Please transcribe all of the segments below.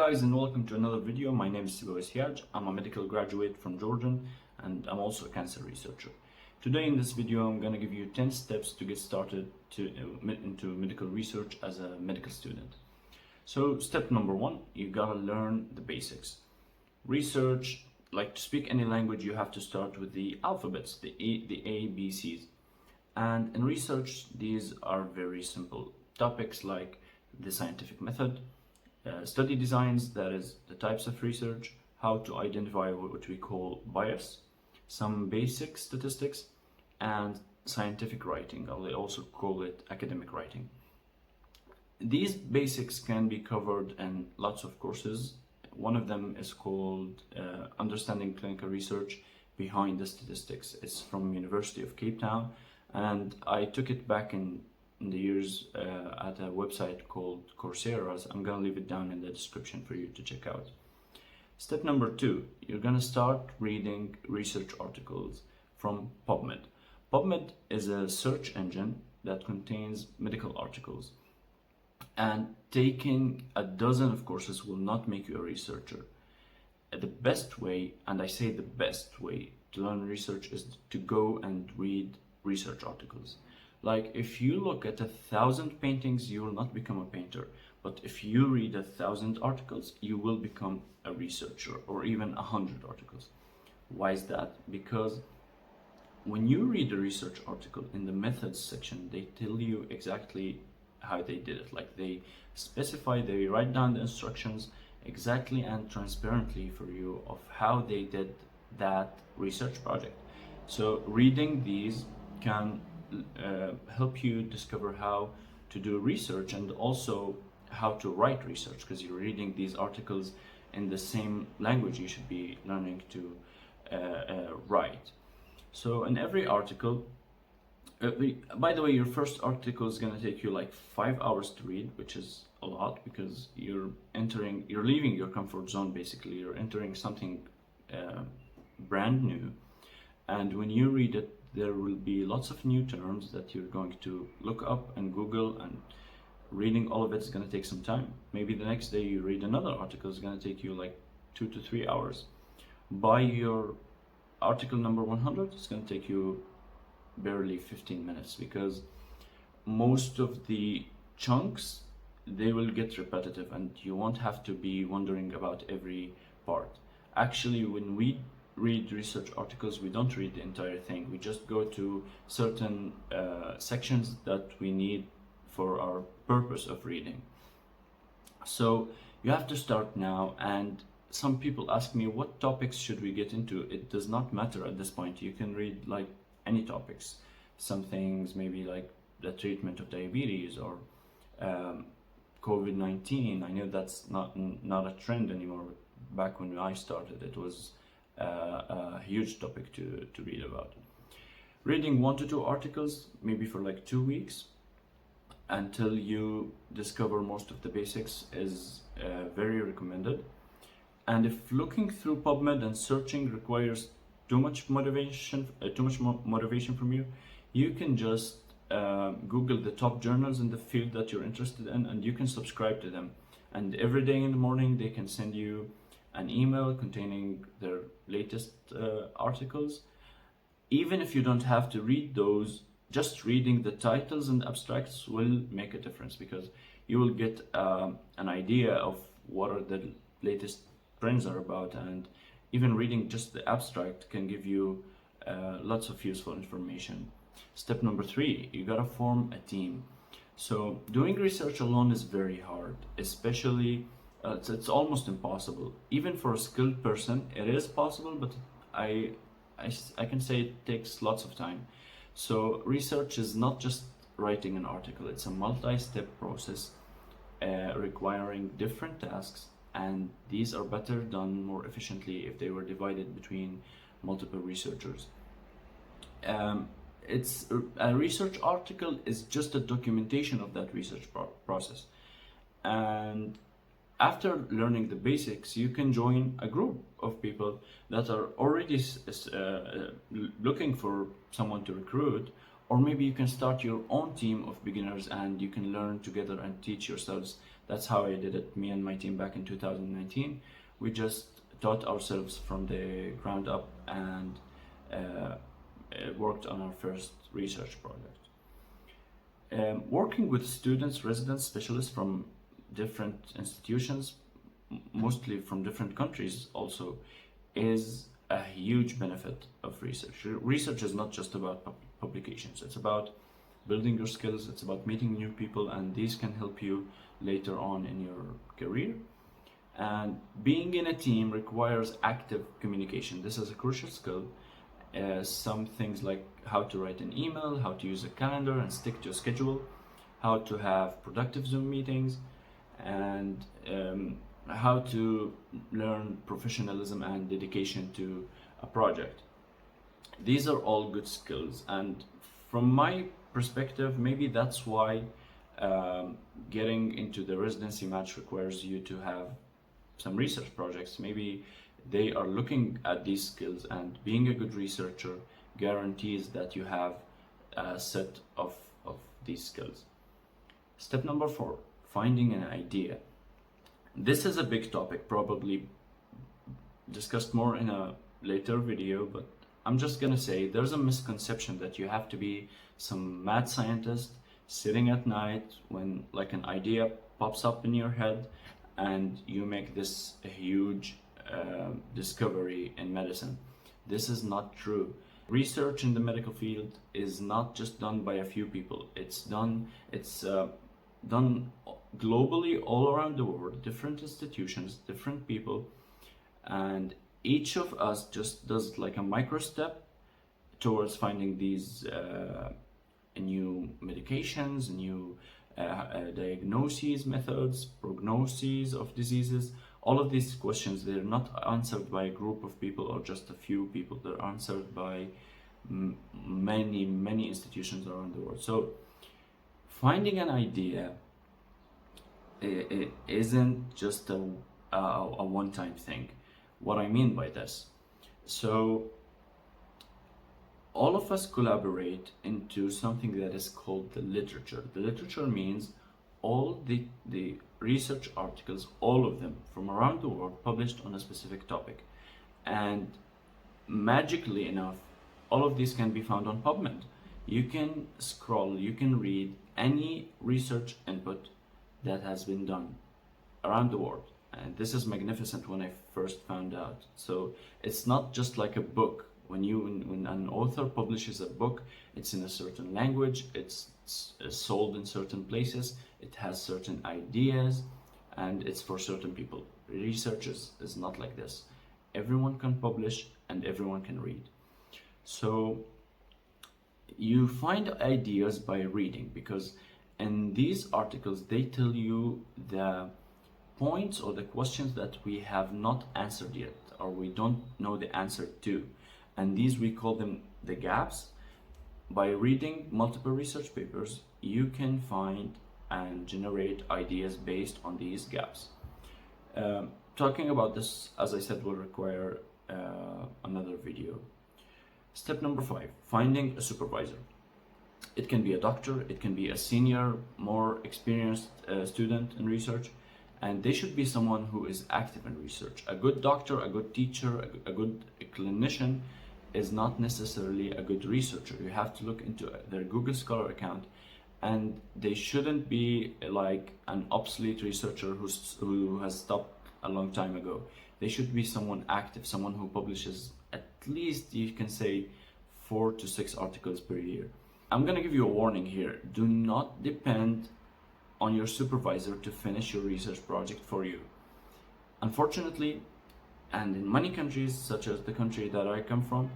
guys, and welcome to another video. My name is supervisor. I'm a medical graduate from Georgia and I'm also a cancer researcher. Today in this video I'm going to give you 10 steps to get started into medical research as a medical student. So step number 1, you gotta learn the basics. Research, like to speak any language, you have to start with the alphabets, the A, B, C's. And in research, these are very simple topics like the scientific method, study designs, that is the types of research, how to identify what we call bias, some basic statistics, and scientific writing, or they also call it academic writing. These basics can be covered in lots of courses. One of them is called Understanding Clinical Research Behind the Statistics. It's from University of Cape Town, and I took it back in the years at a website called Coursera. I'm gonna leave it down in the description for you to check out. Step number 2, you're gonna start reading research articles from PubMed. PubMed is a search engine that contains medical articles, and taking a dozen of courses will not make you a researcher. The best way, and I say the best way, to learn research is to go and read research articles. Like, if you look at 1,000 paintings, you will not become a painter. But if you read 1,000 articles, you will become a researcher, or even 100 articles. Why is that? Because when you read a research article in the methods section, they tell you exactly how they did it. Like, they specify, they write down the instructions exactly and transparently for you of how they did that research project. So reading these can help you discover how to do research, and also how to write research, because you're reading these articles in the same language you should be learning to write. So in every article, by the way, your first article is going to take you like 5 hours to read, which is a lot, because you're leaving your comfort zone. Basically, you're entering something brand new, and when you read it, there will be lots of new terms that you're going to look up and Google, and reading all of it is going to take some time. Maybe the next day you read another article, is going to take you like 2 to 3 hours. By your article number 100, it's going to take you barely 15 minutes, because most of the chunks, they will get repetitive and you won't have to be wondering about every part. Actually, when we read research articles, we don't read the entire thing. We just go to certain sections that we need for our purpose of reading. So you have to start now, and some people ask me, what topics should we get into? It does not matter at this point. You can read like any topics. Some things maybe like the treatment of diabetes, or COVID-19. I know that's not a trend anymore. Back when I started, it was a huge topic to read about. Reading 1 to 2 articles, maybe for like 2 weeks, until you discover most of the basics, is very recommended. And if looking through PubMed and searching requires too much motivation from you, you can just Google the top journals in the field that you're interested in, and you can subscribe to them. And every day in the morning, they can send you an email containing their latest articles. Even if you don't have to read those, just reading the titles and abstracts will make a difference, because you will get an idea of what are the latest trends are about, and even reading just the abstract can give you lots of useful information. Step number 3, you gotta form a team. So doing research alone is very hard, especially it's almost impossible. Even for a skilled person, it is possible, but I can say it takes lots of time. So research is not just writing an article, it's a multi-step process requiring different tasks, and these are better done more efficiently if they were divided between multiple researchers. A research article is just a documentation of that research process. And after learning the basics, you can join a group of people that are already looking for someone to recruit, or maybe you can start your own team of beginners and you can learn together and teach yourselves That's how I did it, me and my team back in 2019. We just taught ourselves from the ground up and worked on our first research project. Working with students, residents, specialists from different institutions, mostly from different countries also, is a huge benefit of research. Research is not just about publications, it's about building your skills, it's about meeting new people, and these can help you later on in your career. And being in a team requires active communication. This is a crucial skill. Some things like how to write an email, how to use a calendar and stick to a schedule, how to have productive Zoom meetings, and how to learn professionalism and dedication to a project. These are all good skills, and from my perspective, maybe that's why getting into the residency match requires you to have some research projects. Maybe they are looking at these skills, and being a good researcher guarantees that you have a set of these skills. Step number 4, finding an idea. This is a big topic, probably discussed more in a later video, but I'm just gonna say there's a misconception that you have to be some mad scientist sitting at night when like an idea pops up in your head and you make this a huge discovery in medicine. This is not true. Research in the medical field is not just done by a few people. It's done globally all around the world, different institutions, different people, and each of us just does like a micro step towards finding these new medications, new diagnoses, methods, prognoses of diseases. All of these questions, they're not answered by a group of people or just a few people. They're answered by many institutions around the world. So finding an idea, it isn't just a one-time thing. What I mean by this, so all of us collaborate into something that is called the literature. The literature means all the research articles, all of them from around the world, published on a specific topic. And magically enough, all of these can be found on PubMed. You can scroll, you can read any research input that has been done around the world. And this is magnificent when I first found out. So it's not just like a book. When an author publishes a book, it's in a certain language, it's sold in certain places, it has certain ideas, and it's for certain people. Research is not like this. Everyone can publish and everyone can read. So you find ideas by reading, because in these articles they tell you the points or the questions that we have not answered yet, or we don't know the answer to. And these, we call them the gaps. By reading multiple research papers, you can find and generate ideas based on these gaps. Talking about this, as I said, will require another video. Step number 5, finding a supervisor. It can be a doctor, it can be a senior, more experienced student in research, and they should be someone who is active in research. A good doctor, a good teacher, a good clinician is not necessarily a good researcher. You have to look into their Google Scholar account, and they shouldn't be like an obsolete researcher who has stopped a long time ago. They should be someone active, someone who publishes at least, you can say, 4 to 6 articles per year. I'm gonna give you a warning here. Do not depend on your supervisor to finish your research project for you. Unfortunately, and in many countries, such as the country that I come from,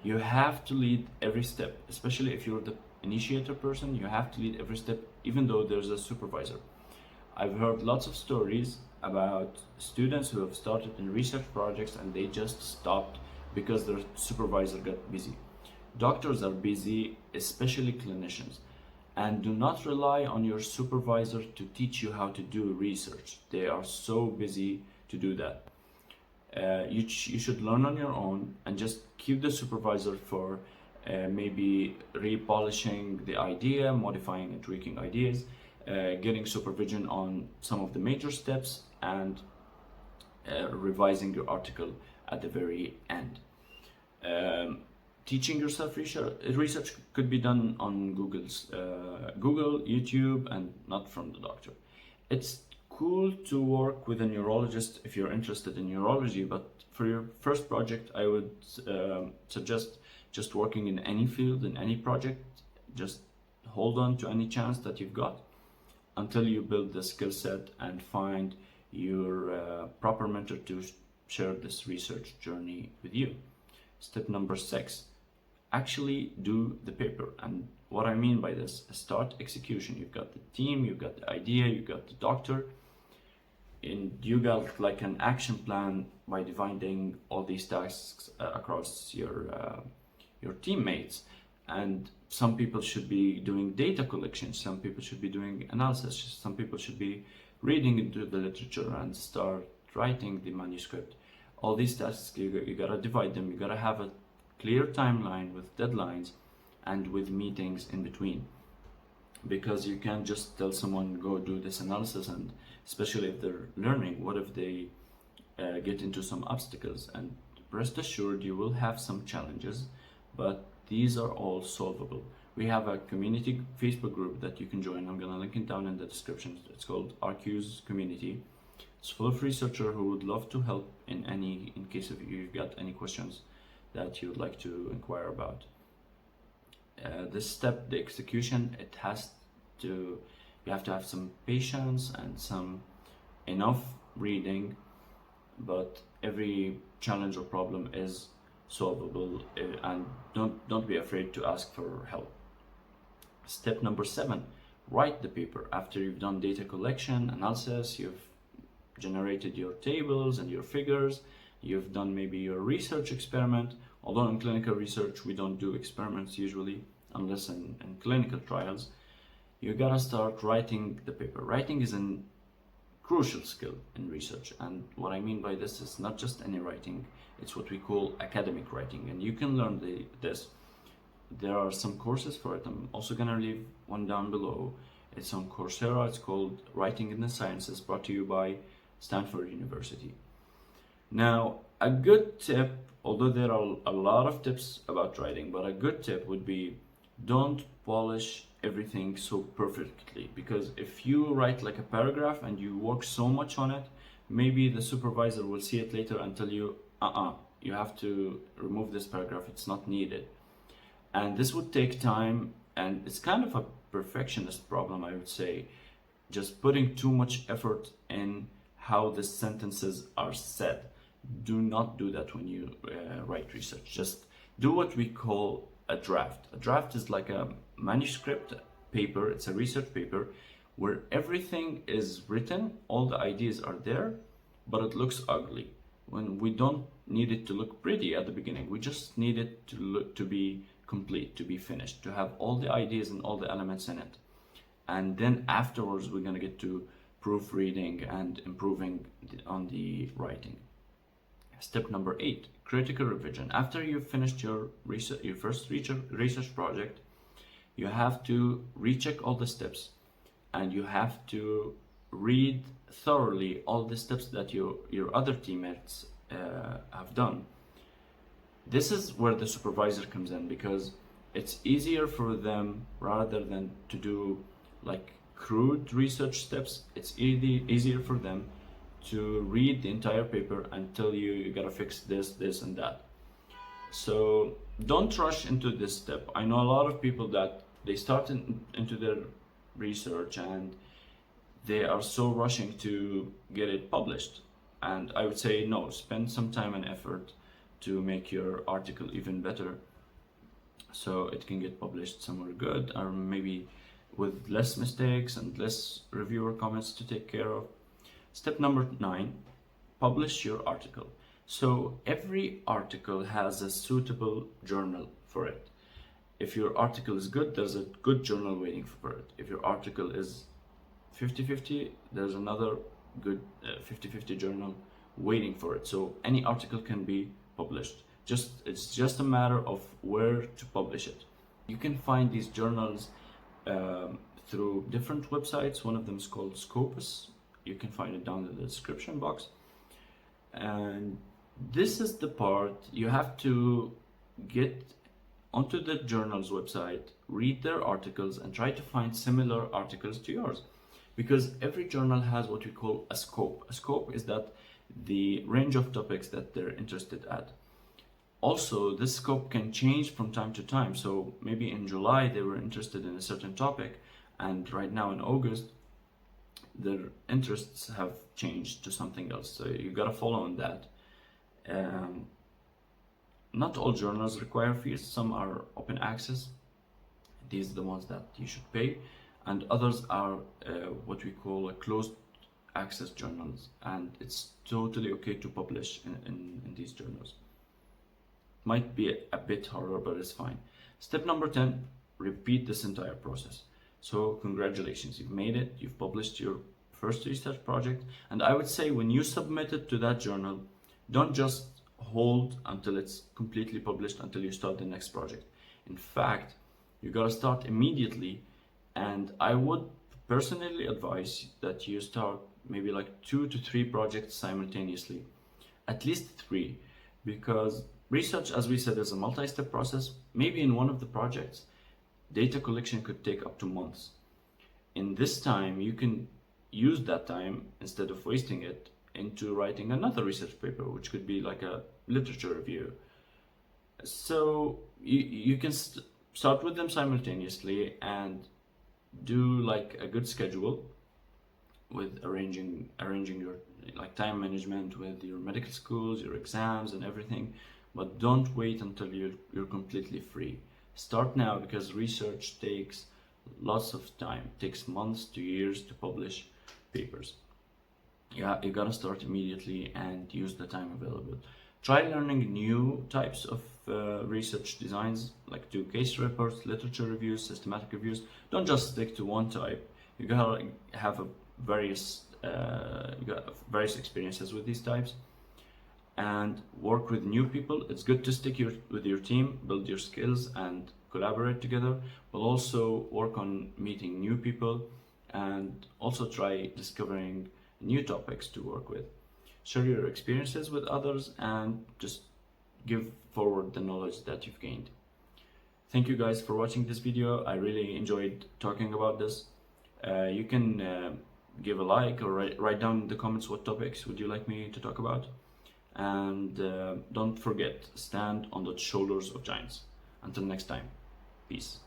you have to lead every step. Especially if you're the initiator person, you have to lead every step, even though there's a supervisor. I've heard lots of stories about students who have started in research projects and they just stopped because their supervisor got busy. Doctors are busy, especially clinicians, and do not rely on your supervisor to teach you how to do research. They are so busy to do that. You should learn on your own and just keep the supervisor for maybe repolishing the idea, modifying and tweaking ideas. getting supervision on some of the major steps, and revising your article at the very end. Teaching yourself research could be done on Google, YouTube, and not from the doctor. It's cool to work with a neurologist if you're interested in neurology, but for your first project, I would suggest just working in any field, in any project. Just hold on to any chance that you've got until you build the skill set and find your proper mentor to share this research journey with you. Step number 6, actually do the paper. And what I mean by this is start execution. You've got the team, you've got the idea, you've got the doctor, and you got like an action plan by dividing all these tasks across your teammates. And some people should be doing data collection, some people should be doing analysis, some people should be reading into the literature and start writing the manuscript. All these tasks, you gotta divide them. You gotta have a clear timeline with deadlines and with meetings in between, because you can't just tell someone go do this analysis, and especially if they're learning, what if they get into some obstacles? And rest assured you will have some challenges, but these are all solvable. We have a community Facebook group that you can join. I'm gonna link it down in the description. It's called RQ's Community. It's full of researchers who would love to help in case of you've got any questions that you would like to inquire about. This step, the execution, you have to have some patience and some enough reading, but every challenge or problem is solvable, and don't be afraid to ask for help. Step number 7, write the paper. After you've done data collection, analysis, you've generated your tables and your figures, you've done maybe your research experiment, although in clinical research we don't do experiments usually unless in clinical trials. You gotta start writing the paper. Writing is a crucial skill in research, and what I mean by this is not just any writing, it's what we call academic writing, and you can learn this. There are some courses for it. I'm also gonna leave one down below. It's on Coursera. It's called Writing in the Sciences, brought to you by Stanford University. Now, a good tip, although there are a lot of tips about writing, but a good tip would be don't polish everything so perfectly, because if you write like a paragraph and you work so much on it, maybe the supervisor will see it later and tell you, you have to remove this paragraph, it's not needed. And this would take time, and it's kind of a perfectionist problem, I would say, just putting too much effort in how the sentences are said. Do not do that when you write research. Just do what we call a draft. A draft is like a manuscript paper. It's a research paper where everything is written, all the ideas are there, but it looks ugly. When we don't need it to look pretty at the beginning, we just need it to be complete, to be finished, to have all the ideas and all the elements in it. And then afterwards we're going to get to proofreading and improving on the writing. Step number 8, critical revision. After you've finished your first research project, you have to recheck all the steps, and you have to read thoroughly all the steps that your other teammates have done. This is where the supervisor comes in, because it's easier for them, rather than to do like crude research steps, it's easier for them to read the entire paper and tell you gotta fix this and that. So don't rush into this step. I know a lot of people that they start into their research and they are so rushing to get it published, and I would say no, spend some time and effort to make your article even better so it can get published somewhere good, or maybe with less mistakes and less reviewer comments to take care of. Step number 9, publish your article. So every article has a suitable journal for it. If your article is good, there's a good journal waiting for it. If your article is 50-50, there's another good 50-50 journal waiting for it. So any article can be published. It's just a matter of where to publish it. You can find these journals through different websites. One of them is called Scopus. You can find it down in the description box. And this is the part you have to get onto the journal's website, read their articles, and try to find similar articles to yours. Because every journal has what we call a scope. A scope is that the range of topics that they're interested at. Also, this scope can change from time to time. So maybe in July they were interested in a certain topic, and right now in August their interests have changed to something else. So you gotta follow on that. Not all journals require fees. Some are open access. These are the ones that you should pay, and others are what we call a closed access journals, and it's totally okay to publish in these journals. Might be a bit harder, but it's fine. Step number 10, repeat this entire process. So congratulations, you've made it, you've published your first research project, and I would say when you submit it to that journal, don't just hold until it's completely published until you start the next project. In fact, you gotta start immediately, and I would personally advise that you start maybe like 2 to 3 projects simultaneously, at least 3, because research, as we said, is a multi-step process. Maybe in one of the projects, data collection could take up to months. In this time, you can use that time, instead of wasting it, into writing another research paper, which could be like a literature review. So you can start with them simultaneously and do like a good schedule with arranging your like time management with your medical schools, your exams and everything. But don't wait until you're completely free. Start now, because research takes lots of time. It takes months to years to publish papers. Yeah, you gotta start immediately and use the time available. Try learning new types of research designs, like do case reports, literature reviews, systematic reviews. Don't just stick to one type. You gotta have various experiences with these types, and work with new people. It's good to stick with your team, build your skills and collaborate together, but also work on meeting new people, and also try discovering new topics to work with. Share your experiences with others and just give forward the knowledge that you've gained. Thank you guys for watching this video. I really enjoyed talking about this. You can give a like or write down in the comments what topics would you like me to talk about. And don't forget, stand on the shoulders of giants. Until next time, peace.